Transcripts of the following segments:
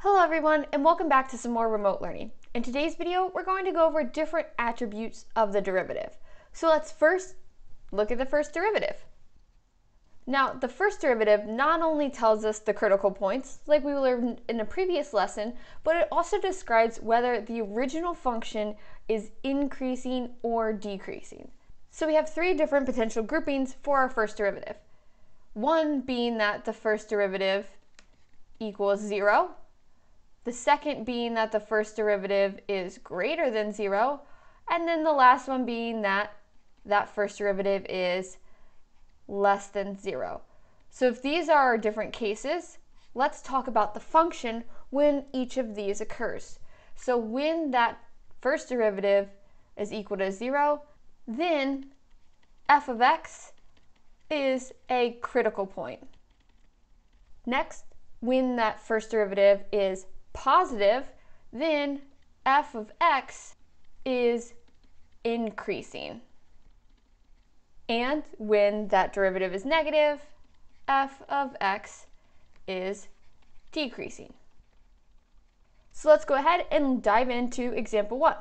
Hello everyone, and welcome back to some more remote learning. In today's video, we're going to go over different attributes of the derivative. So let's first look at the first derivative. Now, the first derivative not only tells us the critical points, like we learned in a previous lesson, but it also describes whether the original function is increasing or decreasing. So we have three different potential groupings for our first derivative. One being that the first derivative equals 0. The second being that the first derivative is greater than 0, and then the last one being that that first derivative is less than 0. So if these are our different cases, let's talk about the function when each of these occurs. So when that first derivative is equal to 0, then f of x is a critical point. Next, when that first derivative is positive, then f of x is increasing. And when that derivative is negative, f of x is decreasing. So let's go ahead and dive into example 1.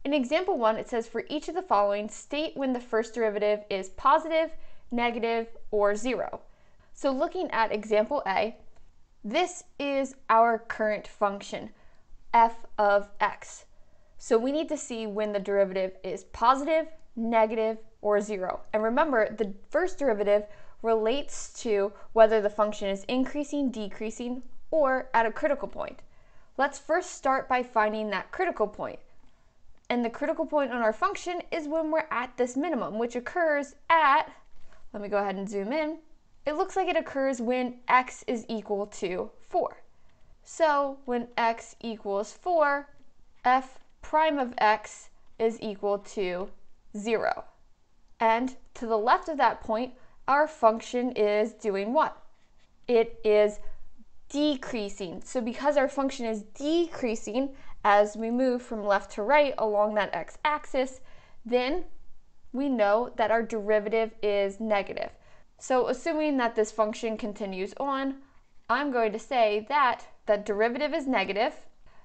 In example 1, it says for each of the following, state when the first derivative is positive, negative, or 0. So looking at example A, this is our current function, f of x. So we need to see when the derivative is positive, negative, or 0. And remember, the first derivative relates to whether the function is increasing, decreasing, or at a critical point. Let's first start by finding that critical point. And the critical point on our function is when we're at this minimum, which occurs at, let me go ahead and zoom in. It looks like it occurs when x is equal to 4. So when x equals 4, f prime of x is equal to 0. And to the left of that point, our function is doing what? It is decreasing. So because our function is decreasing as we move from left to right along that x-axis, then we know that our derivative is negative. So assuming that this function continues on, I'm going to say that the derivative is negative.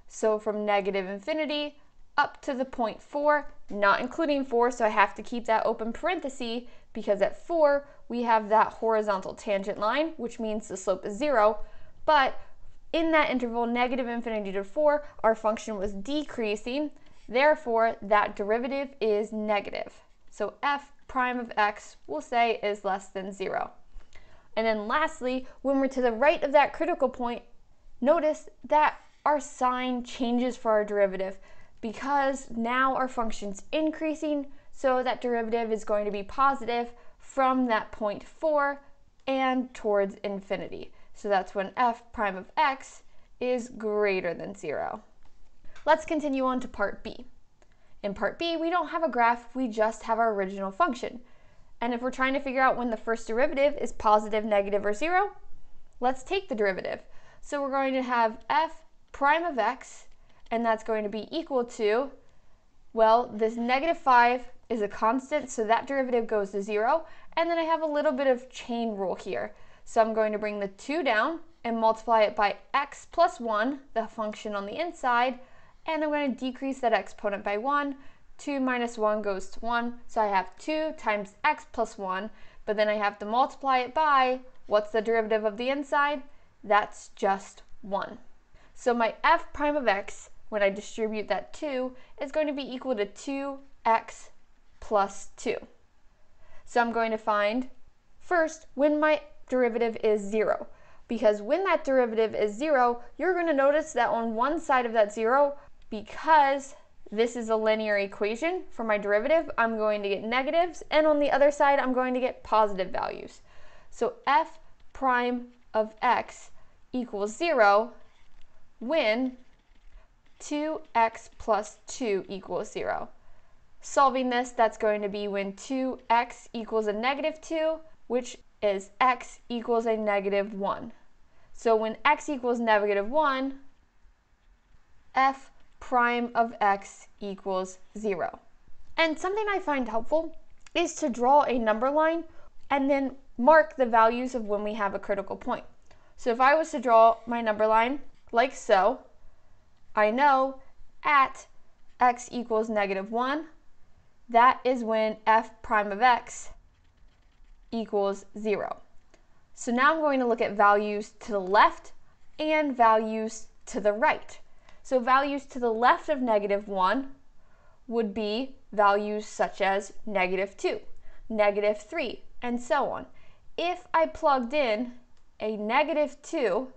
So from negative infinity up to the point 4, not including 4, so I have to keep that open parenthesis because at 4 we have that horizontal tangent line, which means the slope is 0. But in that interval, negative infinity to 4, our function was decreasing. Therefore, that derivative is negative. So f prime of x, we'll say, is less than 0. And then lastly, when we're to the right of that critical point, notice that our sign changes for our derivative because now our function's increasing, so that derivative is going to be positive from that point 4 and towards infinity. So that's when f prime of x is greater than 0. Let's continue on to part B. In part B, we don't have a graph, we just have our original function. And if we're trying to figure out when the first derivative is positive, negative, or 0, let's take the derivative. So we're going to have f prime of x, and that's going to be equal to, well, this negative 5 is a constant, so that derivative goes to 0. And then I have a little bit of chain rule here. So I'm going to bring the 2 down and multiply it by x plus 1, the function on the inside, and I'm going to decrease that exponent by 1. 2 minus 1 goes to 1, so I have 2 times x plus 1, but then I have to multiply it by, what's the derivative of the inside? That's just 1. So my f prime of x, when I distribute that 2, is going to be equal to 2x plus 2. So I'm going to find, first, when my derivative is 0. Because when that derivative is 0, you're going to notice that on one side of that 0, because this is a linear equation for my derivative, I'm going to get negatives, and on the other side, I'm going to get positive values. So f prime of x equals 0 when 2x plus 2 equals 0. Solving this, that's going to be when 2x equals a negative 2, which is x equals a negative 1. So when x equals negative 1, f prime of x equals 0. And something I find helpful is to draw a number line and then mark the values of when we have a critical point. So if I was to draw my number line like so, I know at x equals -1, that is when f prime of x equals 0. So now I'm going to look at values to the left and values to the right. So values to the left of -1 would be values such as -2, -3, and so on. If I plugged in a -2,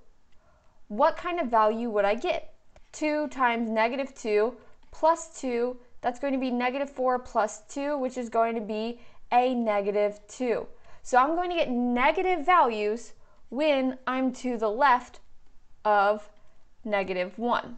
what kind of value would I get? 2 times -2 plus 2, that's going to be -4 plus 2, which is going to be a -2. So I'm going to get negative values when I'm to the left of -1.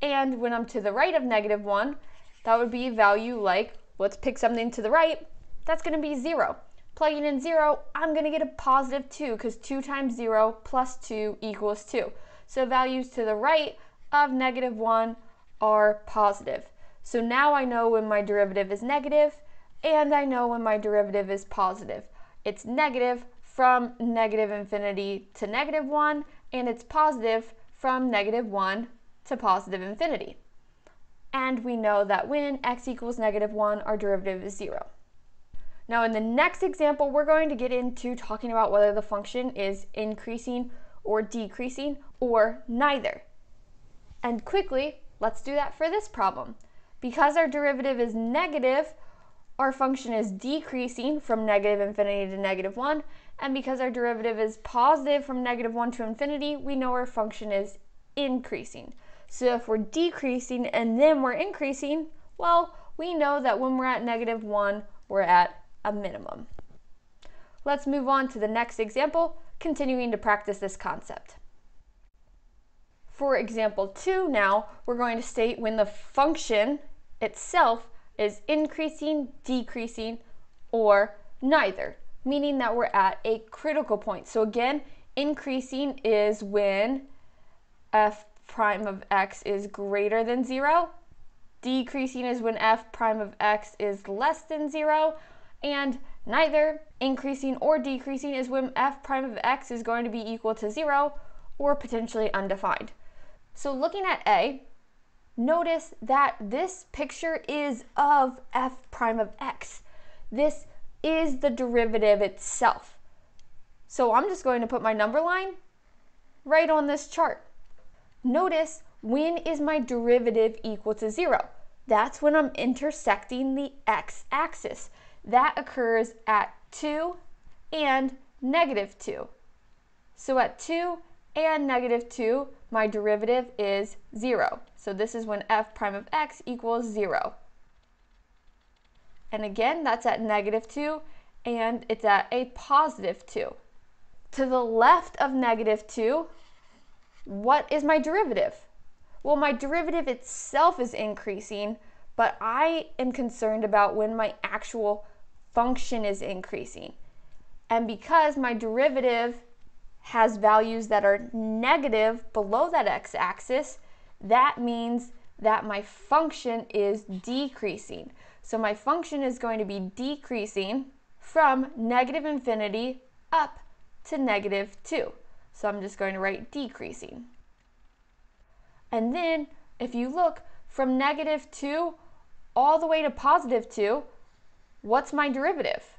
And when I'm to the right of -1, that would be a value like, let's pick something to the right, that's going to be 0. Plugging in 0, I'm going to get a +2 because 2 times 0 plus 2 equals 2. So values to the right of -1 are positive. So now I know when my derivative is negative, and I know when my derivative is positive. It's negative from -infinity to -1, and it's positive from -1 to +infinity. And we know that when x equals -1, our derivative is 0. Now in the next example, we're going to get into talking about whether the function is increasing or decreasing or neither. And quickly, let's do that for this problem. Because our derivative is negative, our function is decreasing from -infinity to -1, and because our derivative is positive from -1 to infinity, we know our function is increasing. So if we're decreasing and then we're increasing, well, we know that when we're at -1, we're at a minimum. Let's move on to the next example, continuing to practice this concept. For example 2 now, we're going to state when the function itself is increasing, decreasing, or neither, meaning that we're at a critical point. So again, increasing is when f prime of x is greater than 0. Decreasing is when f prime of x is less than 0. And neither increasing or decreasing is when f prime of x is going to be equal to 0 or potentially undefined. So looking at A, notice that this picture is of f prime of x. This is the derivative itself. So I'm just going to put my number line right on this chart. Notice, when is my derivative equal to 0? That's when I'm intersecting the x-axis. That occurs at 2 and -2. So at 2 and -2, my derivative is 0. So this is when f prime of x equals 0. And again, that's at -2, and it's at a +2. To the left of -2, what is my derivative? Well, my derivative itself is increasing, but I am concerned about when my actual function is increasing. And because my derivative has values that are negative below that x-axis, that means that my function is decreasing. So my function is going to be decreasing from -infinity up to -2. So I'm just going to write decreasing. And then if you look from -2 all the way to +2, what's my derivative?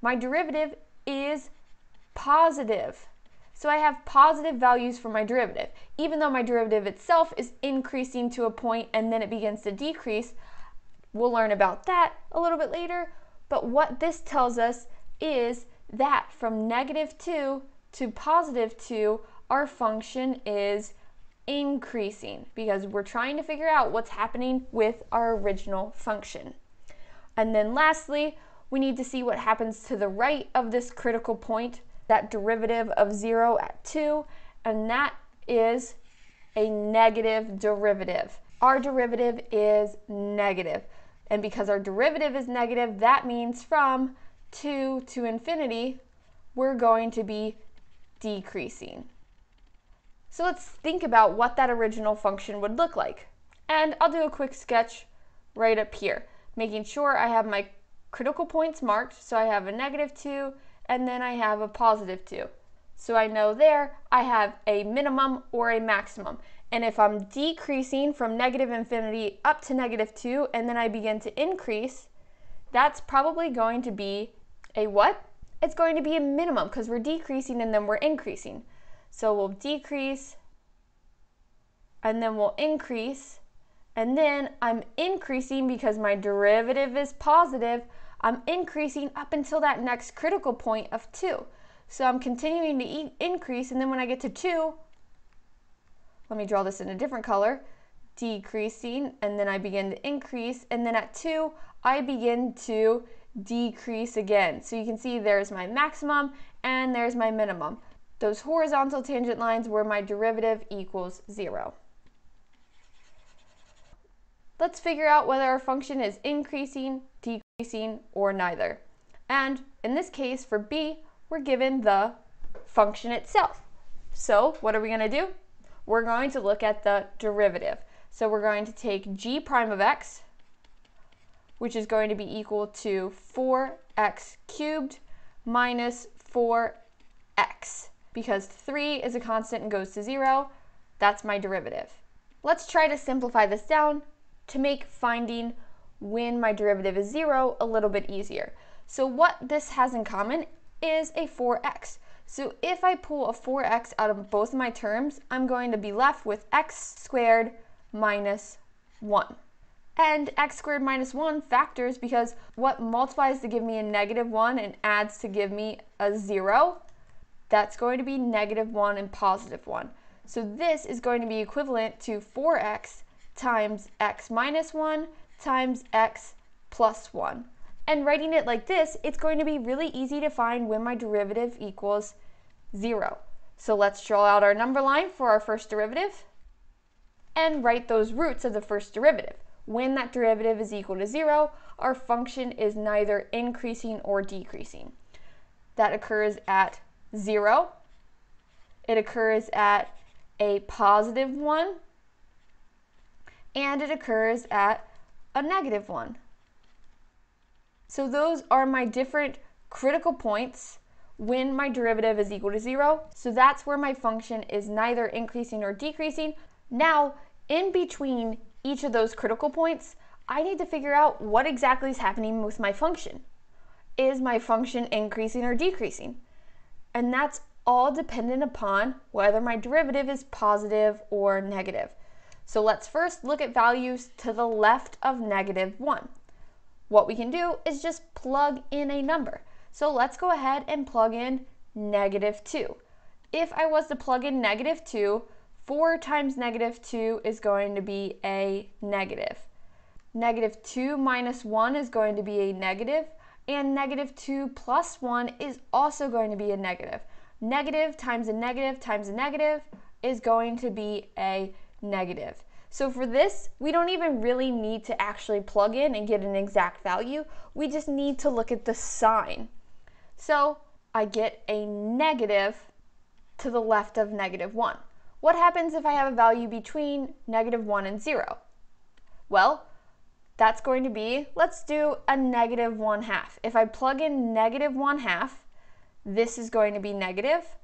My derivative is positive. So I have positive values for my derivative. Even though my derivative itself is increasing to a point and then it begins to decrease, we'll learn about that a little bit later. But what this tells us is that from -2 to +2, our function is increasing because we're trying to figure out what's happening with our original function. And then lastly, we need to see what happens to the right of this critical point, that derivative of 0 at 2, and that is a negative derivative. Our derivative is negative. And because our derivative is negative, that means from 2 to infinity, we're going to be decreasing. So let's think about what that original function would look like. And I'll do a quick sketch right up here, making sure I have my critical points marked. So I have a -2, and then I have a +2. So I know there I have a minimum or a maximum. And if I'm decreasing from negative infinity up to -2, and then I begin to increase, that's probably going to be a what? It's going to be a minimum because we're decreasing and then we're increasing. So we'll decrease, and then we'll increase, and then I'm increasing because my derivative is positive. I'm increasing up until that next critical point of 2. So I'm continuing to increase, and then when I get to 2, let me draw this in a different color, decreasing, and then I begin to increase, and then at 2, I begin to decrease again. So you can see there's my maximum and there's my minimum. Those horizontal tangent lines where my derivative equals 0. Let's figure out whether our function is increasing, decreasing, or neither. And in this case, for b, we're given the function itself. So what are we going to do? We're going to look at the derivative. So we're going to take g prime of x, which is going to be equal to 4x cubed minus 4x. Because 3 is a constant and goes to 0, that's my derivative. Let's try to simplify this down to make finding when my derivative is 0 a little bit easier. So what this has in common is a 4x. So if I pull a 4x out of both of my terms, I'm going to be left with x squared minus 1. And x squared minus 1 factors because what multiplies to give me a -1 and adds to give me a 0, that's going to be -1 and +1. So this is going to be equivalent to 4x times x minus 1 times x plus 1. And writing it like this, it's going to be really easy to find when my derivative equals 0. So let's draw out our number line for our first derivative and write those roots of the first derivative. When that derivative is equal to 0, our function is neither increasing or decreasing. That occurs at 0. It occurs at a +1. And it occurs at a -1. So those are my different critical points when my derivative is equal to 0. So that's where my function is neither increasing or decreasing. Now, in between each of those critical points, I need to figure out what exactly is happening with my function. Is my function increasing or decreasing? And that's all dependent upon whether my derivative is positive or negative. So let's first look at values to the left of -1. What we can do is just plug in a number. So let's go ahead and plug in -2. If I was to plug in -2, 4 times -2 is going to be a negative. -2 minus 1 is going to be a negative, and -2 plus 1 is also going to be a negative. Negative times a negative times a negative is going to be a negative. So for this, we don't even really need to actually plug in and get an exact value. We just need to look at the sign. So I get a negative to the left of -1. What happens if I have a value between -1 and 0? Well, that's going to be, let's do a -1/2. If I plug in -1/2, this is going to be negative.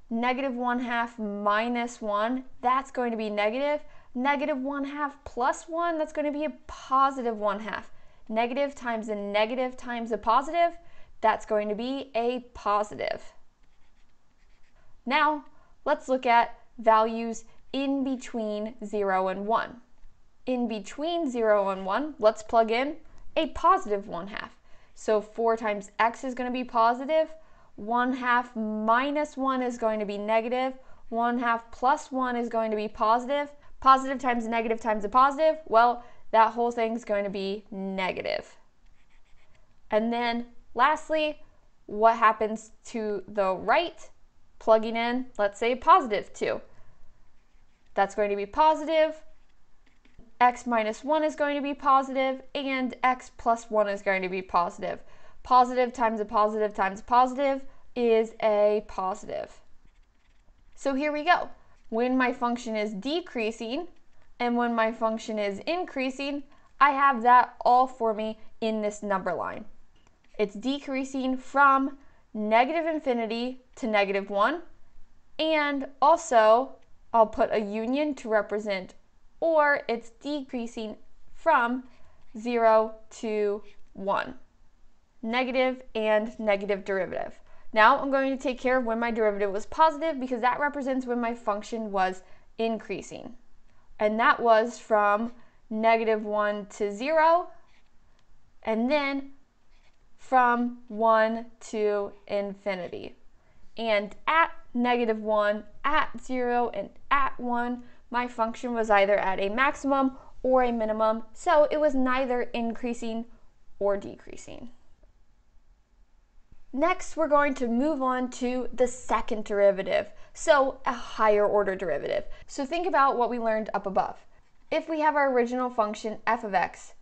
-1/2 minus 1, that's going to be negative. -1/2 plus 1, that's going to be a +1/2. Negative times a negative times a positive, that's going to be a positive. Now, let's look at values in between 0 and 1. In between 0 and 1, let's plug in a +1/2. So 4 times x is going to be positive. 1/2 minus 1 is going to be negative. 1/2 plus 1 is going to be positive. Positive times a negative times a positive, well, that whole thing is going to be negative. And then lastly, what happens to the right? Plugging in, let's say, +2. That's going to be positive. X minus 1 is going to be positive, and x plus 1 is going to be positive. Positive times a positive times a positive is a positive. So here we go. When my function is decreasing and when my function is increasing, I have that all for me in this number line. It's decreasing from -infinity to -1, And also, I'll put a union to represent or it's decreasing from 0 to 1. Negative and negative derivative. Now I'm going to take care of when my derivative was positive because that represents when my function was increasing. And that was from -1 to 0, and then from 1 to infinity. And at -1, at 0, and at 1, my function was either at a maximum or a minimum, so it was neither increasing or decreasing. Next, we're going to move on to the second derivative, so a higher order derivative. So think about what we learned up above. If we have our original function f of x,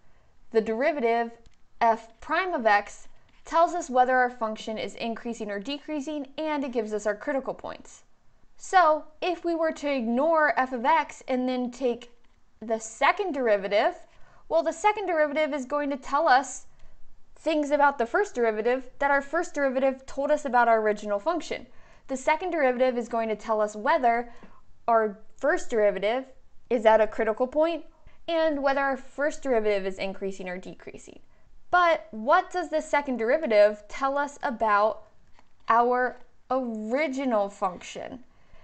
the derivative f prime of x tells us whether our function is increasing or decreasing, and it gives us our critical points. So if we were to ignore f of x and then take the second derivative, well, the second derivative is going to tell us things about the first derivative that our first derivative told us about our original function. The second derivative is going to tell us whether our first derivative is at a critical point and whether our first derivative is increasing or decreasing. But what does the second derivative tell us about our original function?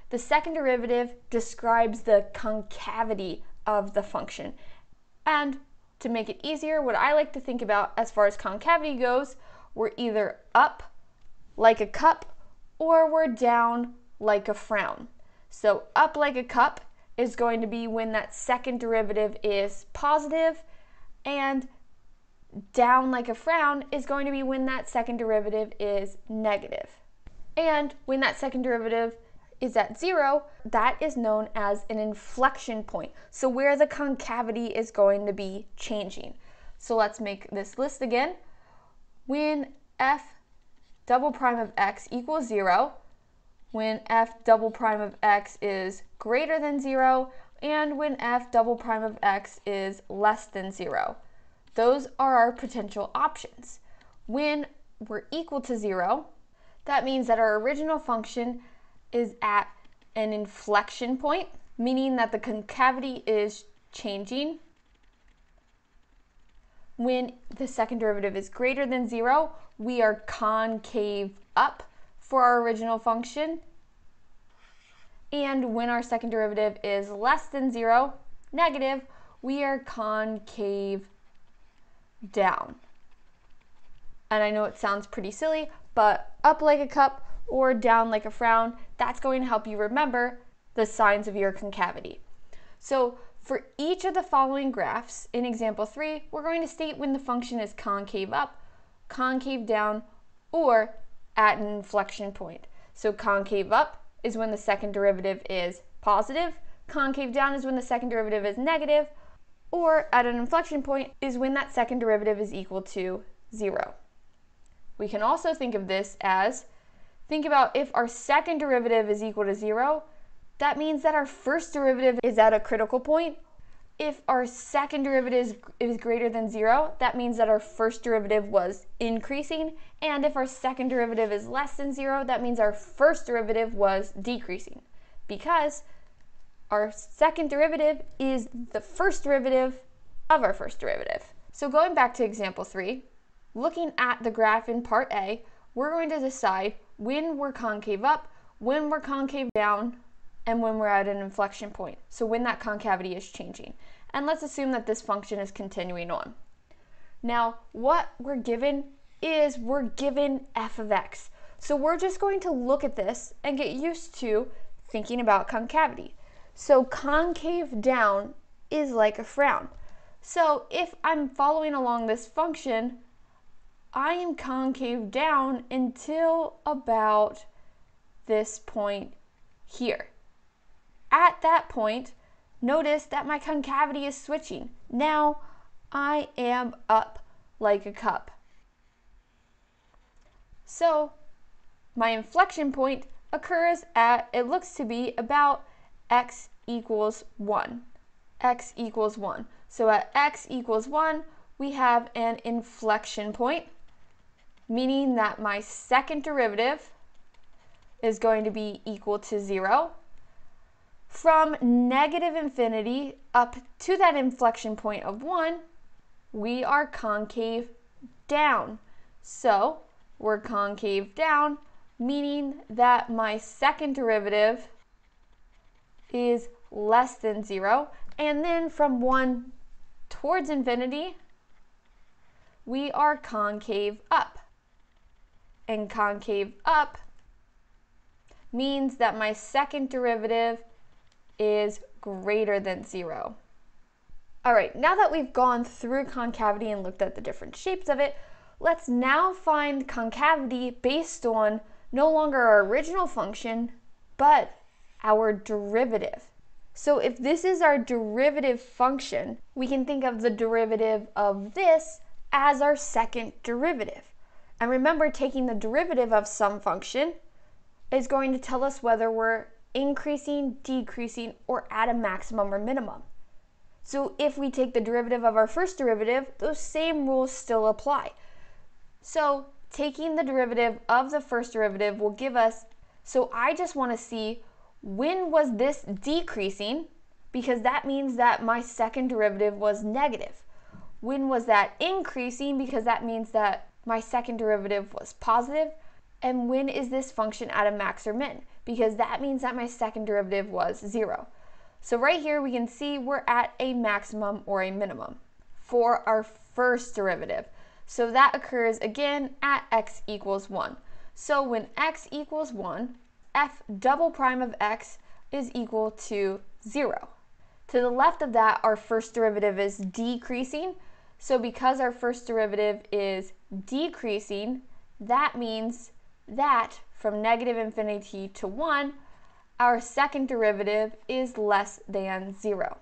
The second derivative describes the concavity of the function. And to make it easier, what I like to think about as far as concavity goes, we're either up like a cup or we're down like a frown. So up like a cup is going to be when that second derivative is positive, and down like a frown is going to be when that second derivative is negative. And when that second derivative is at 0, that is known as an inflection point. So where the concavity is going to be changing. So let's make this list again. When f double prime of x equals 0, when f double prime of x is greater than 0, and when f double prime of x is less than 0. Those are our potential options. When we're equal to 0, that means that our original function is at an inflection point, meaning that the concavity is changing. When the second derivative is greater than 0, we are concave up for our original function. And when our second derivative is less than 0, negative, we are concave down. And I know it sounds pretty silly, but up like a cup or down like a frown, that's going to help you remember the signs of your concavity. So for each of the following graphs in example 3, we're going to state when the function is concave up, concave down, or at an inflection point. So concave up is when the second derivative is positive, concave down is when the second derivative is negative, or at an inflection point is when that second derivative is equal to 0. We can also think of this as, think about if our second derivative is equal to 0, that means that our first derivative is at a critical point. If our second derivative is greater than 0, that means that our first derivative was increasing. And if our second derivative is less than 0, that means our first derivative was decreasing, because our second derivative is the first derivative of our first derivative. So going back to example 3, looking at the graph in part A, we're going to decide when we're concave up, when we're concave down, and when we're at an inflection point. So when that concavity is changing. And let's assume that this function is continuing on. Now, what we're given is we're given f of x. So we're just going to look at this and get used to thinking about concavity. So concave down is like a frown. So if I'm following along this function, I am concave down until about this point here. At that point, notice that my concavity is switching. Now I am up like a cup. So my inflection point occurs at, it looks to be about x equals 1. X equals 1. So at x equals 1, we have an inflection point, meaning that my second derivative is going to be equal to 0. From negative infinity up to that inflection point of 1, we are concave down. So we're concave down, meaning that my second derivative is less than 0. And then from 1 towards infinity, we are concave up. And concave up means that my second derivative is greater than 0. All right, now that we've gone through concavity and looked at the different shapes of it, let's now find concavity based on no longer our original function, but our derivative. So if this is our derivative function, we can think of the derivative of this as our second derivative. And remember, taking the derivative of some function is going to tell us whether we're increasing, decreasing, or at a maximum or minimum. So if we take the derivative of our first derivative, those same rules still apply. So taking the derivative of the first derivative will give us, so I just want to see when was this decreasing, because that means that my second derivative was negative. When was that increasing, because that means that my second derivative was positive. And when is this function at a max or min, because that means that my second derivative was 0. So right here we can see we're at a maximum or a minimum for our first derivative. So that occurs again at x equals 1. So when x equals 1, f double prime of x is equal to 0. To the left of that, our first derivative is decreasing. So because our first derivative is decreasing, that means that from negative infinity to 1, our second derivative is less than 0.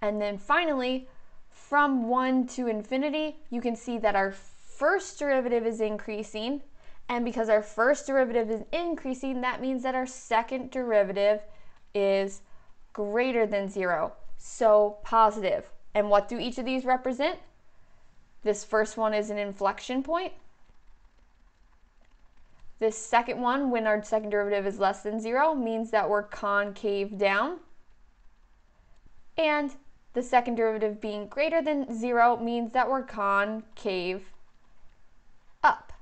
And then finally, from 1 to infinity, you can see that our first derivative is increasing. And because our first derivative is increasing, that means that our second derivative is greater than 0, so positive. And what do each of these represent? This first one is an inflection point. This second one, when our second derivative is less than 0, means that we're concave down. And the second derivative being greater than 0 means that we're concave up.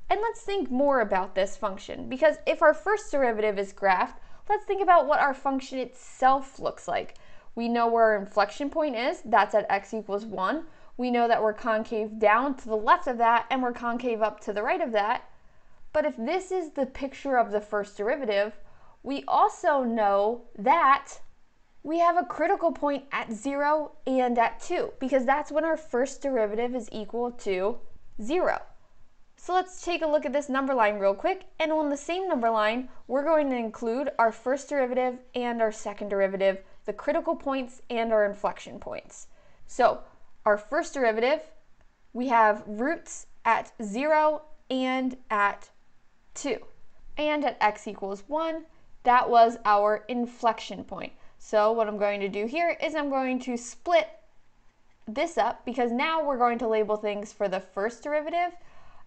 And let's think more about this function, because if our first derivative is graphed, let's think about what our function itself looks like. We know where our inflection point is, that's at x equals 1. We know that we're concave down to the left of that, and we're concave up to the right of that. But if this is the picture of the first derivative, we also know that we have a critical point at 0 and at 2, because that's when our first derivative is equal to 0. So let's take a look at this number line real quick, and on the same number line, we're going to include our first derivative and our second derivative, the critical points and our inflection points. So our first derivative, we have roots at 0 and at 2. And at x equals 1, that was our inflection point. So what I'm going to do here is I'm going to split this up, because now we're going to label things for the first derivative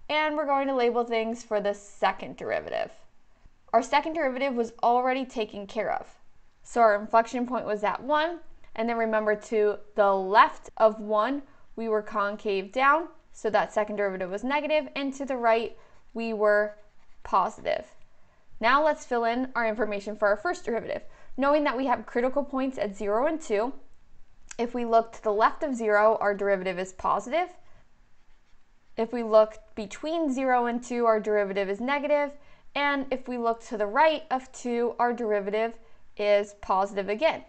and we're going to label things for the second derivative. Our second derivative was already taken care of. So our inflection point was at 1, and then remember, to the left of 1, we were concave down, so that second derivative was negative, and to the right, we were positive. Now let's fill in our information for our first derivative. Knowing that we have critical points at 0 and 2, if we look to the left of 0, our derivative is positive. If we look between 0 and 2, our derivative is negative. And if we look to the right of 2, our derivative is positive again.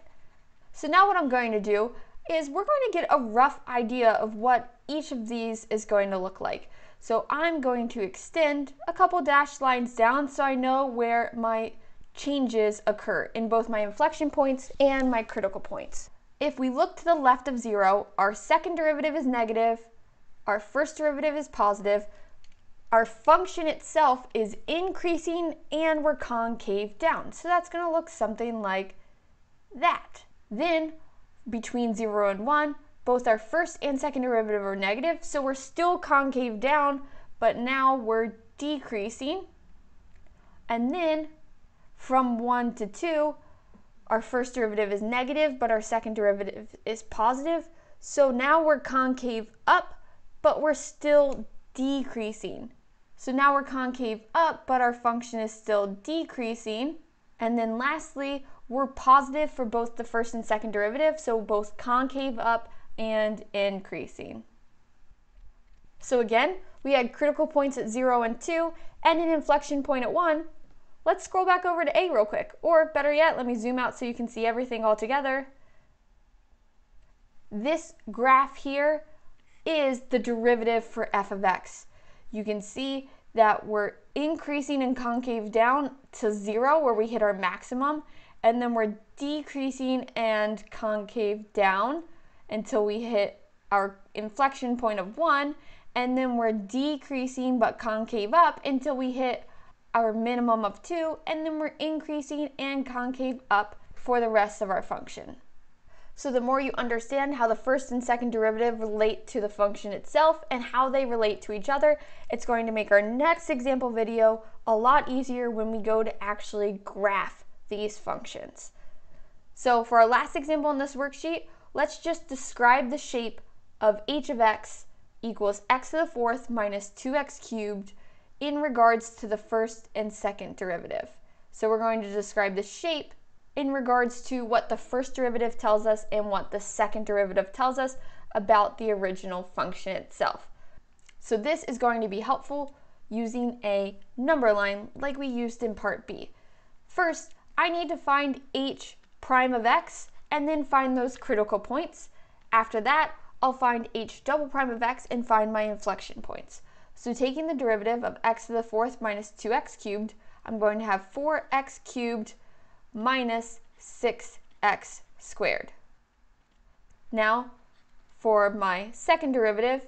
So now what I'm going to do is we're going to get a rough idea of what each of these is going to look like. So I'm going to extend a couple dashed lines down so I know where my changes occur in both my inflection points and my critical points. If we look to the left of 0, our second derivative is negative, our first derivative is positive, our function itself is increasing, and we're concave down. So that's going to look something like that. Then between 0 and 1, both our first and second derivative are negative, so we're still concave down, but now we're decreasing. And then from 1 to 2, our first derivative is negative, but our second derivative is positive. So now we're concave up, but we're still decreasing. So now we're concave up, but our function is still decreasing. And then lastly, we're positive for both the first and second derivative, so both concave up and increasing. So again, we had critical points at 0 and 2, and an inflection point at 1. Let's scroll back over to A real quick, or better yet, let me zoom out so you can see everything all together. This graph here is the derivative for f of x. You can see that we're increasing and concave down to 0 where we hit our maximum, and then we're decreasing and concave down until we hit our inflection point of 1, and then we're decreasing but concave up until we hit our minimum of 2, and then we're increasing and concave up for the rest of our function. So the more you understand how the first and second derivative relate to the function itself and how they relate to each other, it's going to make our next example video a lot easier when we go to actually graph these functions. So for our last example in this worksheet, let's just describe the shape of h of x equals x to the fourth minus 2x cubed in regards to the first and second derivative. So we're going to describe the shape in regards to what the first derivative tells us and what the second derivative tells us about the original function itself. So this is going to be helpful using a number line like we used in part B. First, I need to find h prime of x and then find those critical points. After that, I'll find h double prime of x and find my inflection points. So taking the derivative of x to the fourth minus 2x cubed, I'm going to have 4x cubed minus 6x squared. Now, for my second derivative,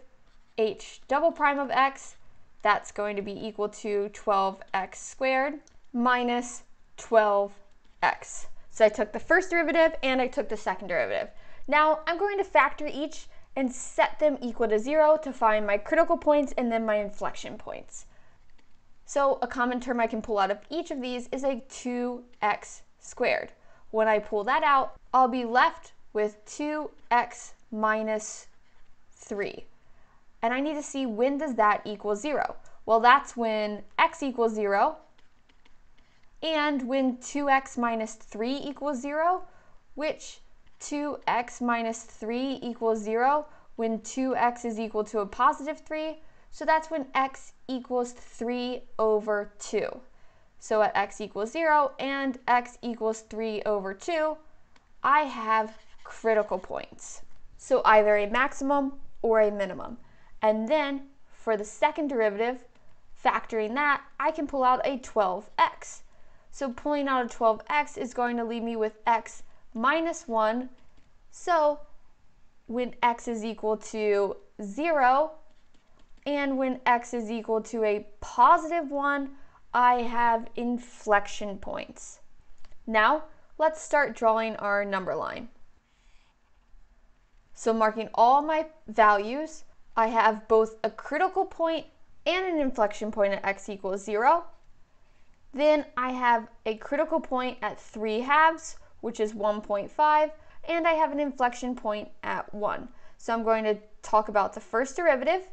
h double prime of x, that's going to be equal to 12x squared minus 12x. So I took the first derivative and I took the second derivative. Now I'm going to factor each and set them equal to 0 to find my critical points and then my inflection points. So a common term I can pull out of each of these is a 2x squared. When I pull that out, I'll be left with 2x minus 3. And I need to see when does that equal 0. Well, that's when x equals 0 and when 2x minus 3 equals 0, which 2x minus 3 equals 0 when 2x is equal to a positive 3. So that's when x equals 3 over 2. So at x equals 0 and x equals 3 over 2, I have critical points. So either a maximum or a minimum. And then for the second derivative, factoring that, I can pull out a 12x. So pulling out a 12x is going to leave me with x minus 1. So when x is equal to 0 and when x is equal to a positive 1, I have inflection points. Now, let's start drawing our number line. So marking all my values, I have both a critical point and an inflection point at x equals 0. Then I have a critical point at 3/2, which is 1.5, and I have an inflection point at 1. So I'm going to talk about the first derivative,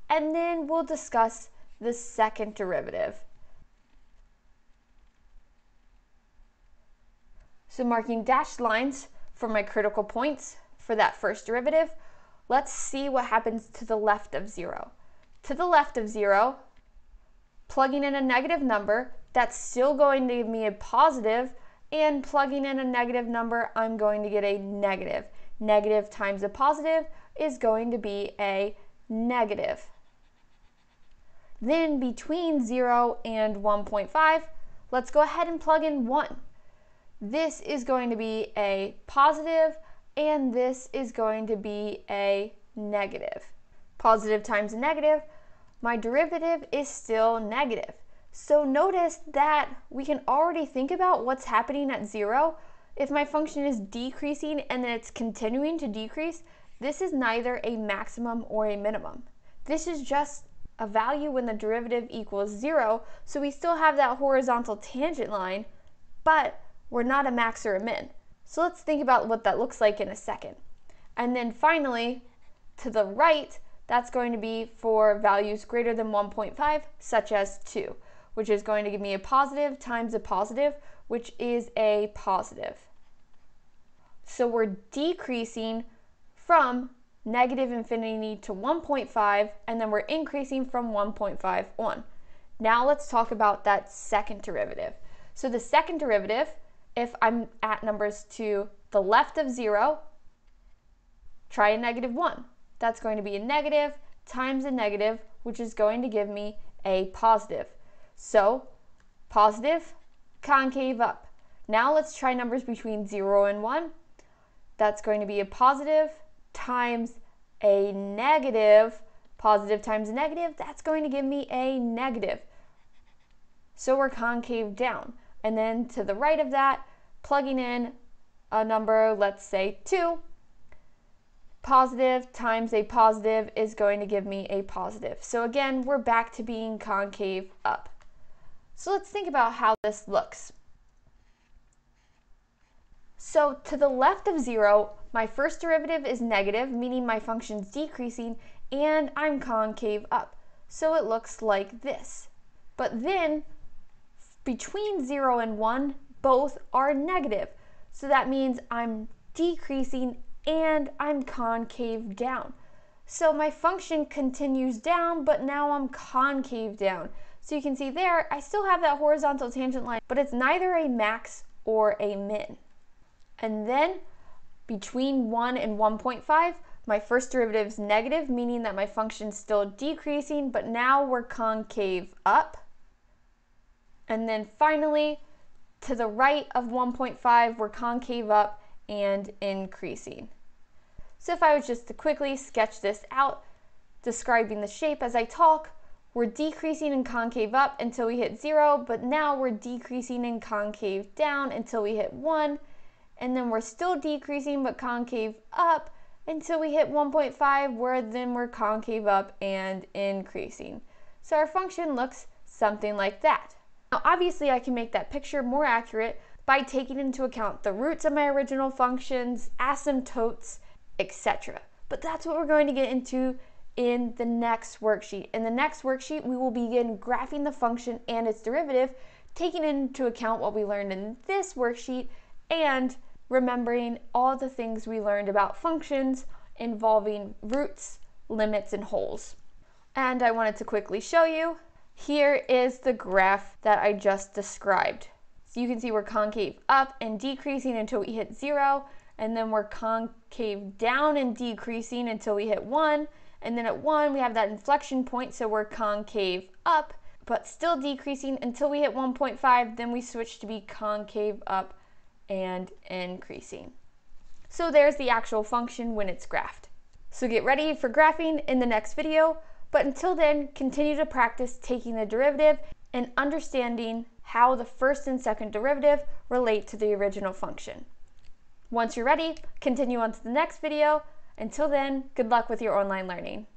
and then we'll discuss the second derivative. So marking dashed lines for my critical points for that first derivative, let's see what happens to the left of 0. To the left of 0, plugging in a negative number, that's still going to give me a positive, and plugging in a negative number, I'm going to get a negative. Negative times a positive is going to be a negative. Then between 0 and 1.5, let's go ahead and plug in 1. This is going to be a positive, and this is going to be a negative. Positive times a negative, my derivative is still negative. So notice that we can already think about what's happening at 0. If my function is decreasing and then it's continuing to decrease, this is neither a maximum or a minimum. This is just a value when the derivative equals 0, so we still have that horizontal tangent line, but we're not a max or a min. So let's think about what that looks like in a second. And then finally, to the right, that's going to be for values greater than 1.5, such as 2, which is going to give me a positive times a positive, which is a positive. So we're decreasing from negative infinity to 1.5, and then we're increasing from 1.5 on. Now let's talk about that second derivative. So the second derivative, if I'm at numbers to the left of 0, try a -1. That's going to be a negative times a negative, which is going to give me a positive. So positive, concave up. Now let's try numbers between 0 and 1. That's going to be a positive times a negative. Positive times a negative, that's going to give me a negative. So we're concave down. And then to the right of that, plugging in a number, let's say 2, positive times a positive is going to give me a positive. So again, we're back to being concave up. So let's think about how this looks. So to the left of 0, my first derivative is negative, meaning my function's decreasing, and I'm concave up. So it looks like this. But then, between 0 and 1, both are negative. So that means I'm decreasing and I'm concave down. So my function continues down, but now I'm concave down. So you can see there, I still have that horizontal tangent line, but it's neither a max or a min. And then between 1 and 1.5, my first derivative is negative, meaning that my function's still decreasing, but now we're concave up. And then finally, to the right of 1.5, we're concave up and increasing. So if I was just to quickly sketch this out, describing the shape as I talk, we're decreasing and concave up until we hit 0, but now we're decreasing and concave down until we hit 1, and then we're still decreasing but concave up until we hit 1.5, where then we're concave up and increasing. So our function looks something like that. Now obviously I can make that picture more accurate by taking into account the roots of my original functions, asymptotes, etc. But that's what we're going to get into in the next worksheet. In the next worksheet, we will begin graphing the function and its derivative, taking into account what we learned in this worksheet and remembering all the things we learned about functions involving roots, limits, and holes. And I wanted to quickly show you, here is the graph that I just described. So you can see we're concave up and decreasing until we hit 0, and then we're concave down and decreasing until we hit 1, and then at 1 we have that inflection point, so we're concave up, but still decreasing until we hit 1.5, then we switch to be concave up and increasing. So there's the actual function when it's graphed. So get ready for graphing in the next video, but until then, continue to practice taking the derivative and understanding how the first and second derivative relate to the original function. Once you're ready, continue on to the next video. Until then, good luck with your online learning.